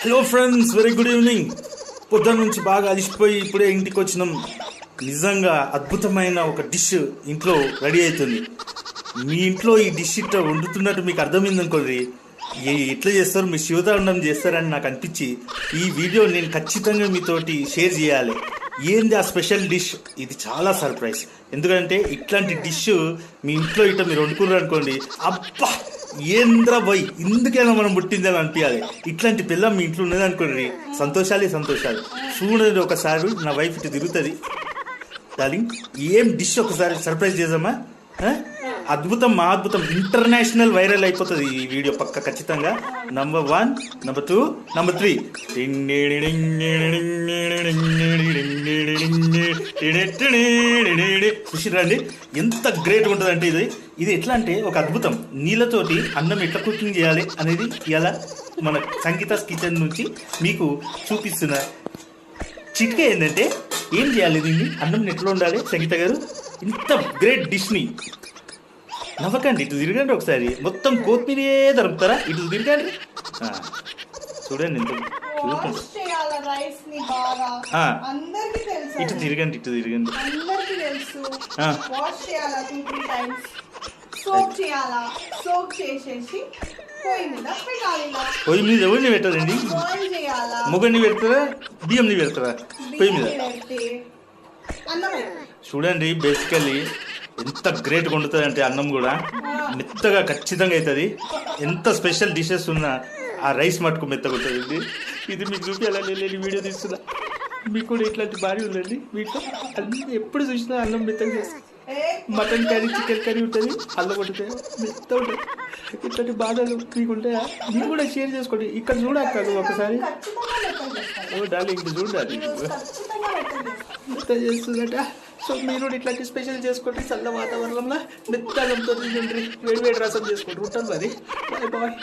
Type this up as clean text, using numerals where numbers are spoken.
Hello friends, very good evening. పొద్దున్న నుంచి బాగా అలిసిపోయి ఇప్పుడే ఇంటికి వచ్చినాం. నిజంగా అద్భుతమైన ఒక డిష్ ఇంట్లో రెడీ అవుతుంది. మీ ఇంట్లో ఈ డిష్ ఇట్లా వండుతున్నట్టు మీకు అర్థమైంది అనుకోండి. ఎట్లా చేస్తారు, మీ శివతాండం చేస్తారని నాకు అనిపించి ఈ వీడియో నేను ఖచ్చితంగా మీతోటి షేర్ చేయాలి. ఏంది ఆ స్పెషల్ డిష్? ఇది చాలా సర్ప్రైజ్. ఎందుకంటే ఇట్లాంటి డిష్ మీ ఇంట్లో ఇట్లా మీరు వండుకున్నారు అనుకోండి, అబ్బా ఏంద్రా బాయ్, ఇందుకైనా మనం పుట్టిందని అనిపించాలి. ఇట్లాంటి పిల్ల మీ ఇంట్లో ఉన్నది అనుకోండి, సంతోషాలే సంతోషాలు. చూడండి ఒకసారి నా వైఫ్ ఇటు తిరుగుతుంది. డార్లింగ్, ఏం డిష్ ఒకసారి సర్ప్రైజ్ చేద్దామా? అద్భుతం, మా అద్భుతం. ఇంటర్నేషనల్ వైరల్ అయిపోతుంది ఈ వీడియో పక్క ఖచ్చితంగా. Number 1, number 2, number 3. చూసిరండి ఎంత గ్రేట్గా ఉంటుంది అంటే ఇది ఎట్లా అంటే ఒక అద్భుతం. నీళ్ళతోటి అన్నం ఎట్లా కుకింగ్ చేయాలి అనేది ఇలా మన సంగీతాస్ కిచెన్ నుంచి మీకు చూపిస్తున్నా. చిట్కా ఏంటంటే ఏం చేయాలి, దీన్ని అన్నం ఎట్లా ఉండాలి సంగీత గారు, ఇంత గ్రేట్ డిష్ని. నవ్వకండి, ఇటు తిరగండి ఒకసారి. మొత్తం కొత్తిమీరే దొరుకుతారా? ఇటు తిరగండి, చూడండి ఎంత ఇటు తిరగండి, ఇటు తిరగండి. పొయ్యి మీద ఎవరిని పెట్టారండి? మొగని పెడతారా, బియ్యంని పెడతారా పొయ్యి మీద? చూడండి, బేసికల్లీ ఎంత గ్రేట్గా వండుతుంది అంటే అన్నం కూడా మెత్తగా ఖచ్చితంగా అవుతుంది. ఎంత స్పెషల్ డిషెస్ ఉన్నా ఆ రైస్ మటుకు మెత్తగా ఉంటుంది. ఇది మీకు చూపించాలని నేను వీడియో తీస్తున్నా. మీకు కూడా ఇట్లాంటి భారీ ఉందండి. మీకు అన్ని ఎప్పుడు చూసినా అన్నం మెత్తగా చేస్తుంది. మటన్ కర్రీ, చికెన్ కర్రీ ఉంటుంది, అల్లం కొట్టుతాయి, మెత్త ఉంటుంది. ఇట్లాంటి బాధలు మీకు ఉంటాయా? మీరు కూడా షేర్ చేసుకోండి. ఇక్కడ చూడక్కదు ఒకసారి. ఓ డార్లింగ్, ఇక్కడ చూడాలి మెత్త చేస్తుందట. సో మీరు ఇట్లాంటి స్పెషల్ చేసుకోండి. చల్ల వాతావరణంలో మెత్తగా వేడి వేడి రసం చేసుకోండి. ఉంటాను మరి. Bye bye.